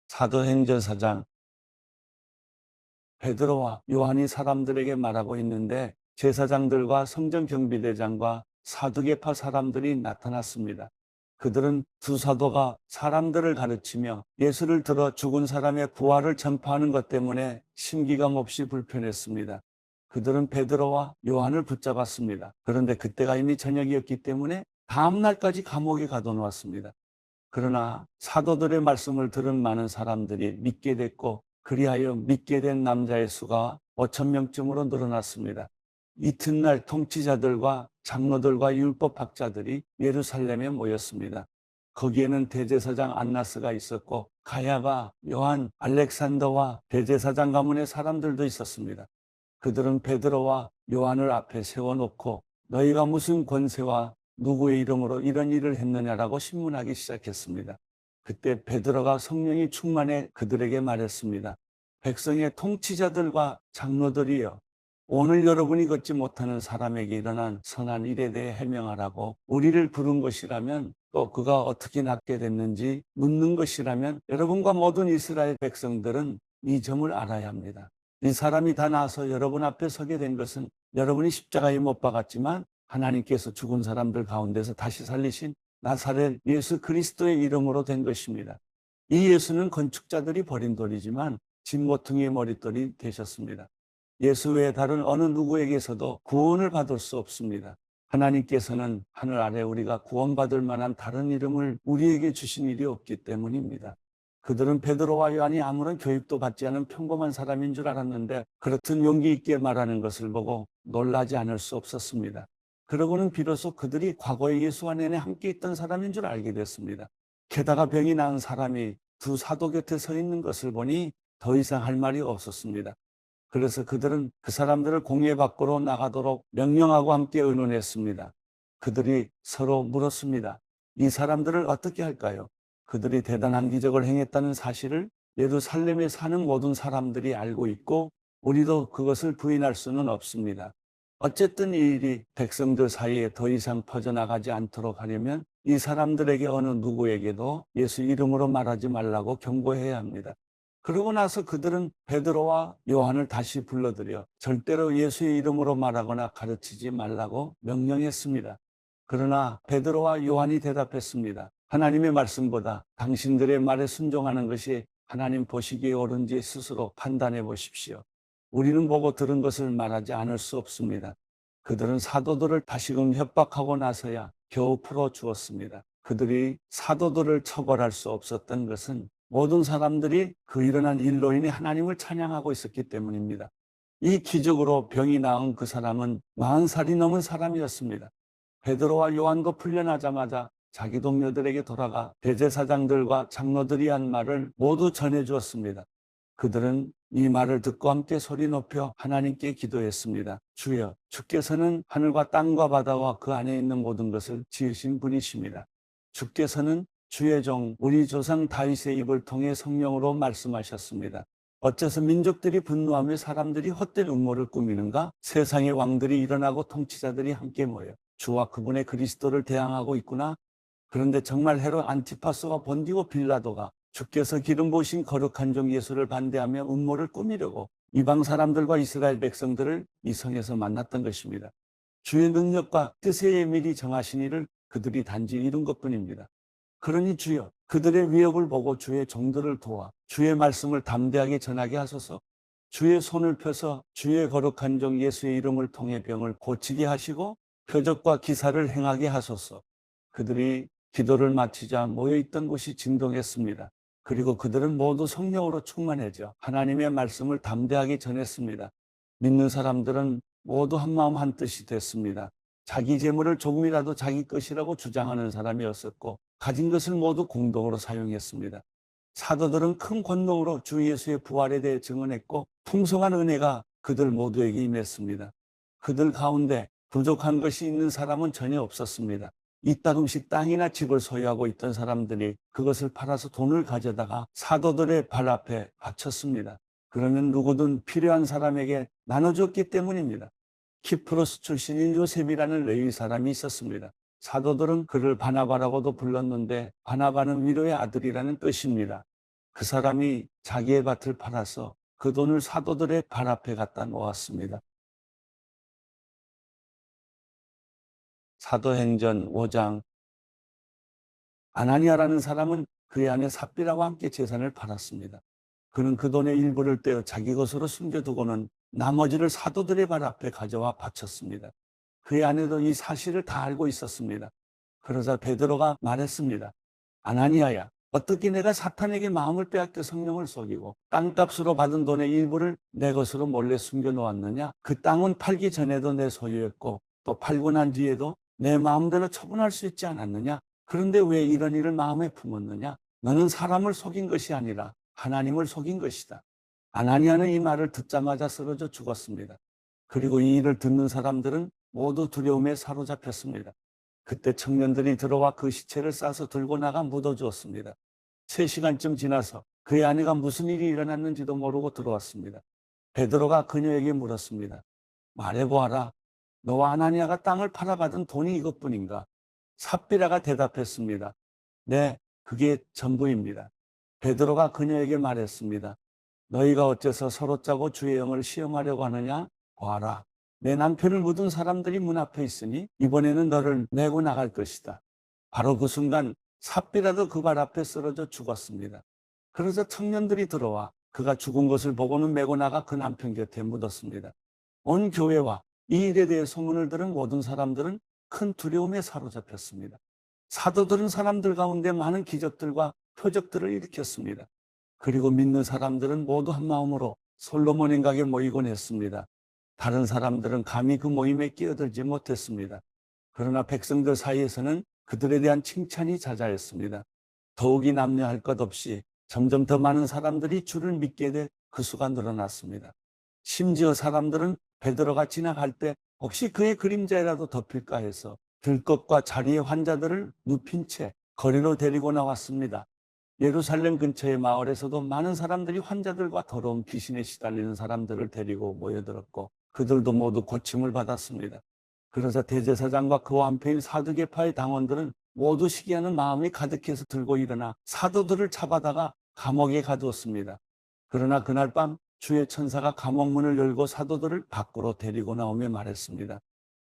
사도행전 4장 베드로와 요한이 사람들에게 말하고 있는데 제사장들과 성전경비대장과 사두개파 사람들이 나타났습니다. 그들은 두 사도가 사람들을 가르치며 예수를 들어 죽은 사람의 부활을 전파하는 것 때문에 심기가 몹시 불편했습니다. 그들은 베드로와 요한을 붙잡았습니다. 그런데 그때가 이미 저녁이었기 때문에 다음 날까지 감옥에 가둬놓았습니다. 그러나 사도들의 말씀을 들은 많은 사람들이 믿게 됐고 그리하여 믿게 된 남자의 수가 5천 명쯤으로 늘어났습니다. 이튿날 통치자들과 장로들과 율법학자들이 예루살렘에 모였습니다. 거기에는 대제사장 안나스가 있었고 가야바, 요한, 알렉산더와 대제사장 가문의 사람들도 있었습니다. 그들은 베드로와 요한을 앞에 세워놓고 너희가 무슨 권세와 누구의 이름으로 이런 일을 했느냐라고 신문하기 시작했습니다. 그때 베드로가 성령이 충만해 그들에게 말했습니다. 백성의 통치자들과 장로들이여, 오늘 여러분이 걷지 못하는 사람에게 일어난 선한 일에 대해 해명하라고 우리를 부른 것이라면, 또 그가 어떻게 낫게 됐는지 묻는 것이라면 여러분과 모든 이스라엘 백성들은 이 점을 알아야 합니다. 이 사람이 다 나서 여러분 앞에 서게 된 것은 여러분이 십자가에 못 박았지만 하나님께서 죽은 사람들 가운데서 다시 살리신 나사렛 예수 그리스도의 이름으로 된 것입니다. 이 예수는 건축자들이 버린 돌이지만 진모퉁이의 머릿돌이 되셨습니다. 예수 외에 다른 어느 누구에게서도 구원을 받을 수 없습니다. 하나님께서는 하늘 아래 우리가 구원받을 만한 다른 이름을 우리에게 주신 일이 없기 때문입니다. 그들은 베드로와 요한이 아무런 교육도 받지 않은 평범한 사람인 줄 알았는데 그렇듯 용기 있게 말하는 것을 보고 놀라지 않을 수 없었습니다. 그러고는 비로소 그들이 과거에 예수와 내내 함께 있던 사람인 줄 알게 됐습니다. 게다가 병이 나은 사람이 두 사도 곁에 서 있는 것을 보니 더 이상 할 말이 없었습니다. 그래서 그들은 그 사람들을 공회 밖으로 나가도록 명령하고 함께 의논했습니다. 그들이 서로 물었습니다. 이 사람들을 어떻게 할까요? 그들이 대단한 기적을 행했다는 사실을 예루살렘에 사는 모든 사람들이 알고 있고 우리도 그것을 부인할 수는 없습니다. 어쨌든 이 일이 백성들 사이에 더 이상 퍼져나가지 않도록 하려면 이 사람들에게 어느 누구에게도 예수 이름으로 말하지 말라고 경고해야 합니다. 그러고 나서 그들은 베드로와 요한을 다시 불러들여 절대로 예수의 이름으로 말하거나 가르치지 말라고 명령했습니다. 그러나 베드로와 요한이 대답했습니다. 하나님의 말씀보다 당신들의 말에 순종하는 것이 하나님 보시기에 옳은지 스스로 판단해 보십시오. 우리는 보고 들은 것을 말하지 않을 수 없습니다. 그들은 사도들을 다시금 협박하고 나서야 겨우 풀어주었습니다. 그들이 사도들을 처벌할 수 없었던 것은 모든 사람들이 그 일어난 일로 인해 하나님을 찬양하고 있었기 때문입니다. 이 기적으로 병이 나은 그 사람은 40살이 넘은 사람이었습니다. 베드로와 요한도 풀려나자마자 자기 동료들에게 돌아가 대제사장들과 장로들이 한 말을 모두 전해주었습니다. 그들은 이 말을 듣고 함께 소리 높여 하나님께 기도했습니다. 주여, 주께서는 하늘과 땅과 바다와 그 안에 있는 모든 것을 지으신 분이십니다. 주께서는 주의 종 우리 조상 다윗의 입을 통해 성령으로 말씀하셨습니다. 어째서 민족들이 분노하며 사람들이 헛된 음모를 꾸미는가? 세상의 왕들이 일어나고 통치자들이 함께 모여 주와 그분의 그리스도를 대항하고 있구나. 그런데 정말 헤롯 안티파스와 본디고 빌라도가 주께서 기름 부으신 거룩한 종 예수를 반대하며 음모를 꾸미려고 이방 사람들과 이스라엘 백성들을 이 성에서 만났던 것입니다. 주의 능력과 뜻의 미리 정하신 일을 그들이 단지 이룬 것뿐입니다. 그러니 주여, 그들의 위협을 보고 주의 종들을 도와 주의 말씀을 담대하게 전하게 하소서. 주의 손을 펴서 주의 거룩한 종 예수의 이름을 통해 병을 고치게 하시고 표적과 기사를 행하게 하소서. 그들이 기도를 마치자 모여있던 곳이 진동했습니다. 그리고 그들은 모두 성령으로 충만해져 하나님의 말씀을 담대하게 전했습니다. 믿는 사람들은 모두 한마음 한뜻이 됐습니다. 자기 재물을 조금이라도 자기 것이라고 주장하는 사람이었었고 가진 것을 모두 공동으로 사용했습니다. 사도들은 큰 권능으로 주 예수의 부활에 대해 증언했고 풍성한 은혜가 그들 모두에게 임했습니다. 그들 가운데 부족한 것이 있는 사람은 전혀 없었습니다. 이따금씩 땅이나 집을 소유하고 있던 사람들이 그것을 팔아서 돈을 가져다가 사도들의 발 앞에 바쳤습니다. 그러면 누구든 필요한 사람에게 나눠줬기 때문입니다. 키프로스 출신인 요셉이라는 레위 사람이 있었습니다. 사도들은 그를 바나바라고도 불렀는데 바나바는 위로의 아들이라는 뜻입니다. 그 사람이 자기의 밭을 팔아서 그 돈을 사도들의 발 앞에 갖다 놓았습니다. 사도행전 5장, 아나니아라는 사람은 그의 아내 삽비라와 함께 재산을 팔았습니다. 그는 그 돈의 일부를 떼어 자기 것으로 숨겨두고는 나머지를 사도들의 발 앞에 가져와 바쳤습니다. 그의 아내도 이 사실을 다 알고 있었습니다. 그러자 베드로가 말했습니다. 아나니아야, 어떻게 내가 사탄에게 마음을 빼앗겨 성령을 속이고 땅값으로 받은 돈의 일부를 내 것으로 몰래 숨겨놓았느냐? 그 땅은 팔기 전에도 내 소유였고 또 팔고 난 뒤에도 내 마음대로 처분할 수 있지 않았느냐? 그런데 왜 이런 일을 마음에 품었느냐? 너는 사람을 속인 것이 아니라 하나님을 속인 것이다. 아나니아는 이 말을 듣자마자 쓰러져 죽었습니다. 그리고 이 일을 듣는 사람들은 모두 두려움에 사로잡혔습니다. 그때 청년들이 들어와 그 시체를 싸서 들고 나가 묻어주었습니다. 3시간쯤 지나서 그의 아내가 무슨 일이 일어났는지도 모르고 들어왔습니다. 베드로가 그녀에게 물었습니다. 말해보아라. 너와 아나니아가 땅을 팔아받은 돈이 이것뿐인가? 삽비라가 대답했습니다. 네, 그게 전부입니다. 베드로가 그녀에게 말했습니다. 너희가 어째서 서로 짜고 주의 영을 시험하려고 하느냐? 봐라. 내 남편을 묻은 사람들이 문 앞에 있으니 이번에는 너를 내고 나갈 것이다. 바로 그 순간 삽비라도 그 발 앞에 쓰러져 죽었습니다. 그러자 청년들이 들어와 그가 죽은 것을 보고는 메고 나가 그 남편 곁에 묻었습니다. 온 교회와 이 일에 대해 소문을 들은 모든 사람들은 큰 두려움에 사로잡혔습니다. 사도들은 사람들 가운데 많은 기적들과 표적들을 일으켰습니다. 그리고 믿는 사람들은 모두 한 마음으로 솔로몬 행각에 모이곤 했습니다. 다른 사람들은 감히 그 모임에 끼어들지 못했습니다. 그러나 백성들 사이에서는 그들에 대한 칭찬이 자자했습니다. 더욱이 남녀할 것 없이 점점 더 많은 사람들이 주를 믿게 돼 그 수가 늘어났습니다. 심지어 사람들은 베드로가 지나갈 때 혹시 그의 그림자라도 덮일까 해서 들것과 자리의 환자들을 눕힌 채 거리로 데리고 나왔습니다. 예루살렘 근처의 마을에서도 많은 사람들이 환자들과 더러운 귀신에 시달리는 사람들을 데리고 모여들었고 그들도 모두 고침을 받았습니다. 그러자 대제사장과 그와 한패인 사두개파의 당원들은 모두 시기하는 마음이 가득해서 들고 일어나 사도들을 잡아다가 감옥에 가두었습니다. 그러나 그날 밤 주의 천사가 감옥 문을 열고 사도들을 밖으로 데리고 나오며 말했습니다.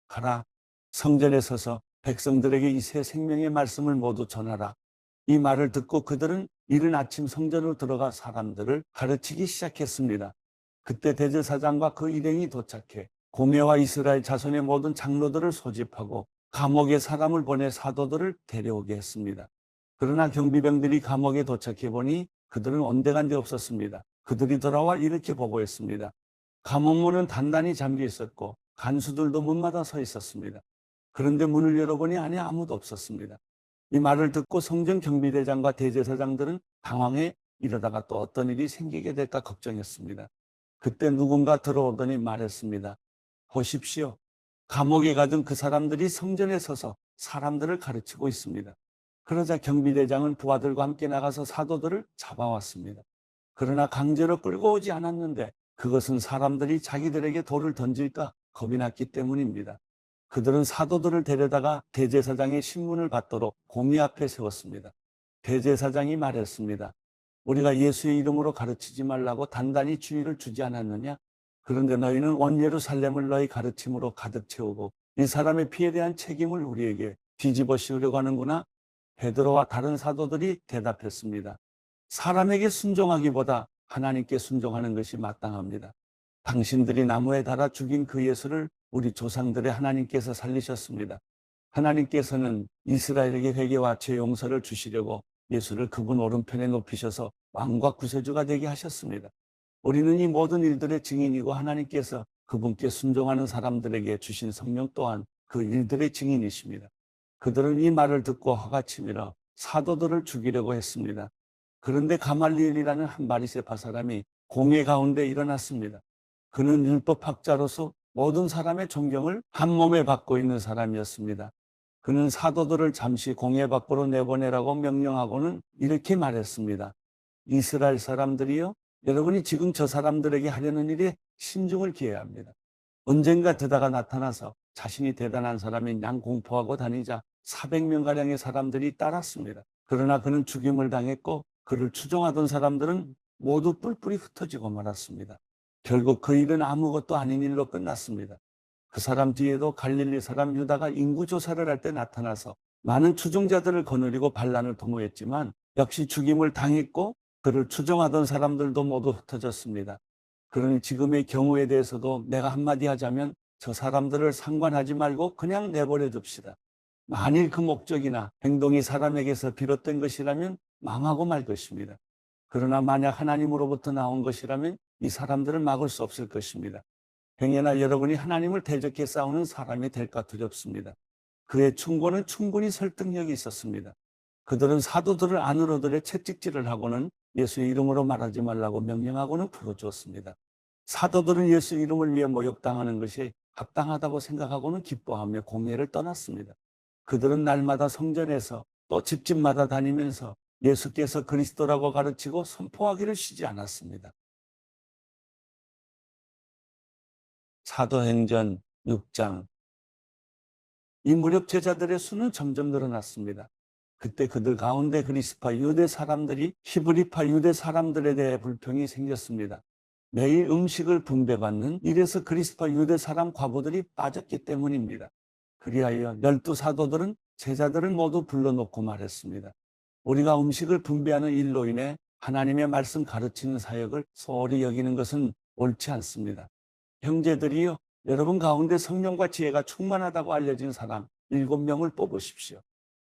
가라, 성전에 서서 백성들에게 이 새 생명의 말씀을 모두 전하라. 이 말을 듣고 그들은 이른 아침 성전으로 들어가 사람들을 가르치기 시작했습니다. 그때 대제사장과 그 일행이 도착해 공회와 이스라엘 자손의 모든 장로들을 소집하고 감옥에 사람을 보내 사도들을 데려오게 했습니다. 그러나 경비병들이 감옥에 도착해 보니 그들은 온데간데 없었습니다. 그들이 돌아와 이렇게 보고했습니다. 감옥문은 단단히 잠겨 있었고 간수들도 문마다 서 있었습니다. 그런데 문을 열어보니 안에 아무도 없었습니다. 이 말을 듣고 성전 경비대장과 대제사장들은 당황해 이러다가 또 어떤 일이 생기게 될까 걱정했습니다. 그때 누군가 들어오더니 말했습니다. 보십시오. 감옥에 가둔 그 사람들이 성전에 서서 사람들을 가르치고 있습니다. 그러자 경비대장은 부하들과 함께 나가서 사도들을 잡아왔습니다. 그러나 강제로 끌고 오지 않았는데 그것은 사람들이 자기들에게 돌을 던질까 겁이 났기 때문입니다. 그들은 사도들을 데려다가 대제사장의 신문을 받도록 공의 앞에 세웠습니다. 대제사장이 말했습니다. 우리가 예수의 이름으로 가르치지 말라고 단단히 주의를 주지 않았느냐? 그런데 너희는 온 예루살렘을 너희 가르침으로 가득 채우고 이 사람의 피에 대한 책임을 우리에게 뒤집어 씌우려고 하는구나. 베드로와 다른 사도들이 대답했습니다. 사람에게 순종하기보다 하나님께 순종하는 것이 마땅합니다. 당신들이 나무에 달아 죽인 그 예수를 우리 조상들의 하나님께서 살리셨습니다. 하나님께서는 이스라엘에게 회개와 죄 용서를 주시려고 예수를 그분 오른편에 높이셔서 왕과 구세주가 되게 하셨습니다. 우리는 이 모든 일들의 증인이고 하나님께서 그분께 순종하는 사람들에게 주신 성령 또한 그 일들의 증인이십니다. 그들은 이 말을 듣고 화가 치밀어 사도들을 죽이려고 했습니다. 그런데 가말리엘이라는 한 바리새파 사람이 공회 가운데 일어났습니다. 그는 율법학자로서 모든 사람의 존경을 한 몸에 받고 있는 사람이었습니다. 그는 사도들을 잠시 공회 밖으로 내보내라고 명령하고는 이렇게 말했습니다. 이스라엘 사람들이요, 여러분이 지금 저 사람들에게 하려는 일에 신중을 기해야 합니다. 언젠가 드다가 나타나서 자신이 대단한 사람인 양 공포하고 다니자 400명가량의 사람들이 따랐습니다. 그러나 그는 죽임을 당했고 그를 추종하던 사람들은 모두 뿔뿔이 흩어지고 말았습니다. 결국 그 일은 아무것도 아닌 일로 끝났습니다. 그 사람 뒤에도 갈릴리 사람 유다가 인구 조사를 할 때 나타나서 많은 추종자들을 거느리고 반란을 도모했지만 역시 죽임을 당했고 그를 추종하던 사람들도 모두 흩어졌습니다. 그러니 지금의 경우에 대해서도 내가 한마디 하자면 저 사람들을 상관하지 말고 그냥 내버려 둡시다. 만일 그 목적이나 행동이 사람에게서 비롯된 것이라면 망하고 말 것입니다. 그러나 만약 하나님으로부터 나온 것이라면 이 사람들을 막을 수 없을 것입니다. 행여나 여러분이 하나님을 대적해 싸우는 사람이 될까 두렵습니다. 그의 충고는 충분히 설득력이 있었습니다. 그들은 사도들을 안으로들의 채찍질을 하고는 예수의 이름으로 말하지 말라고 명령하고는 풀어주었습니다. 사도들은 예수 이름을 위해 모욕당하는 것이 합당하다고 생각하고는 기뻐하며 공회를 떠났습니다. 그들은 날마다 성전에서 또 집집마다 다니면서 예수께서 그리스도라고 가르치고 선포하기를 쉬지 않았습니다. 사도행전 6장. 이 무렵 제자들의 수는 점점 늘어났습니다. 그때 그들 가운데 그리스파 유대 사람들이 히브리파 유대 사람들에 대해 불평이 생겼습니다. 매일 음식을 분배받는 일에서 그리스파 유대 사람 과부들이 빠졌기 때문입니다. 그리하여 12 사도들은 제자들을 모두 불러놓고 말했습니다. 우리가 음식을 분배하는 일로 인해 하나님의 말씀 가르치는 사역을 소홀히 여기는 것은 옳지 않습니다. 형제들이여, 여러분 가운데 성령과 지혜가 충만하다고 알려진 사람 7명을 뽑으십시오.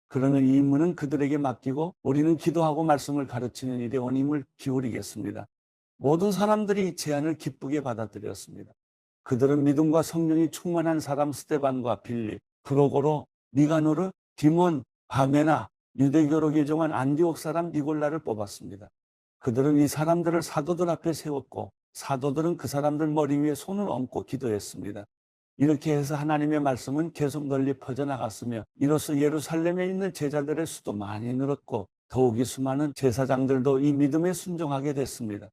그러는 이 임무는 그들에게 맡기고 우리는 기도하고 말씀을 가르치는 일에 온 힘을 기울이겠습니다. 모든 사람들이 이 제안을 기쁘게 받아들였습니다. 그들은 믿음과 성령이 충만한 사람 스데반과 빌립, 프로고로, 니가노르, 디몬, 바메나, 유대교로 개종한 안디옥 사람 니골라를 뽑았습니다. 그들은 이 사람들을 사도들 앞에 세웠고 사도들은 그 사람들 머리 위에 손을 얹고 기도했습니다. 이렇게 해서 하나님의 말씀은 계속 널리 퍼져나갔으며 이로써 예루살렘에 있는 제자들의 수도 많이 늘었고 더욱이 수많은 제사장들도 이 믿음에 순종하게 됐습니다.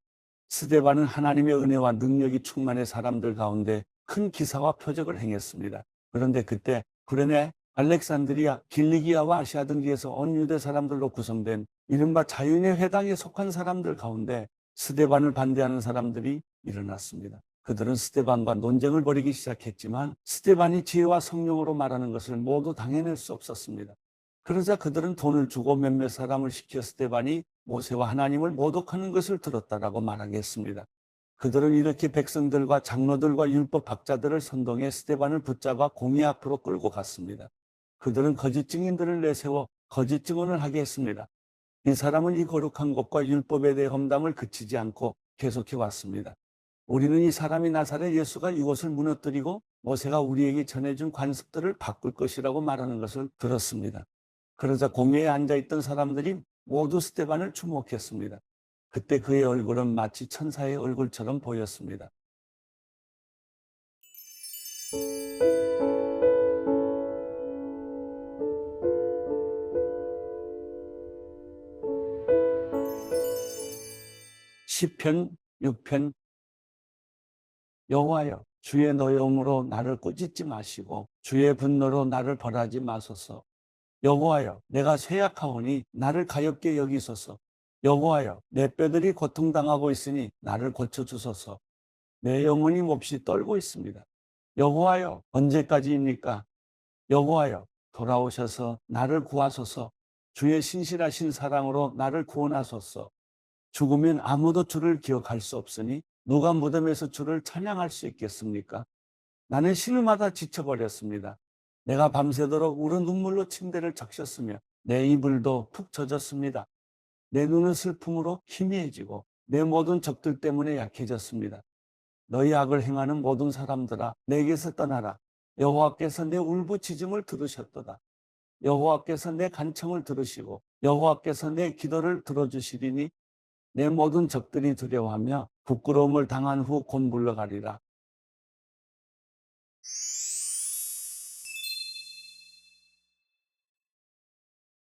스데반은 하나님의 은혜와 능력이 충만한 사람들 가운데 큰 기사와 표적을 행했습니다. 그런데 그때 구레네, 알렉산드리아, 길리기아와 아시아 등지에서 온 유대 사람들로 구성된 이른바 자유인의 회당에 속한 사람들 가운데 스데반을 반대하는 사람들이 일어났습니다. 그들은 스데반과 논쟁을 벌이기 시작했지만 스데반이 지혜와 성령으로 말하는 것을 모두 당해낼 수 없었습니다. 그러자 그들은 돈을 주고 몇몇 사람을 시켜 스데반이 모세와 하나님을 모독하는 것을 들었다라고 말하게 했습니다. 그들은 이렇게 백성들과 장로들과 율법 학자들을 선동해 스데반을 붙잡아 공의 앞으로 끌고 갔습니다. 그들은 거짓 증인들을 내세워 거짓 증언을 하게 했습니다. 이 사람은 이 거룩한 것과 율법에 대해 험담을 그치지 않고 계속해 왔습니다. 우리는 이 사람이 나사렛 예수가 이곳을 무너뜨리고 모세가 우리에게 전해준 관습들을 바꿀 것이라고 말하는 것을 들었습니다. 그러자 공회에 앉아있던 사람들이 모두 스데반을 주목했습니다. 그때 그의 얼굴은 마치 천사의 얼굴처럼 보였습니다. 시편 6편. 여호와여, 주의 노여움으로 나를 꾸짖지 마시고 주의 분노로 나를 벌하지 마소서. 여호와여, 내가 쇠약하오니 나를 가엾게 여기소서. 여호와여, 내 뼈들이 고통당하고 있으니 나를 고쳐주소서. 내 영혼이 몹시 떨고 있습니다. 여호와여, 언제까지입니까? 여호와여, 돌아오셔서 나를 구하소서. 주의 신실하신 사랑으로 나를 구원하소서. 죽으면 아무도 주를 기억할 수 없으니 누가 무덤에서 주를 찬양할 수 있겠습니까? 나는 신음하다 지쳐버렸습니다. 내가 밤새도록 울은 눈물로 침대를 적셨으며 내 이불도 푹 젖었습니다. 내 눈은 슬픔으로 희미해지고 내 모든 적들 때문에 약해졌습니다. 너희 악을 행하는 모든 사람들아, 내게서 떠나라. 여호와께서 내 울부짖음을 들으셨도다. 여호와께서 내 간청을 들으시고 여호와께서 내 기도를 들어주시리니 내 모든 적들이 두려워하며 부끄러움을 당한 후 곧 물러가리라.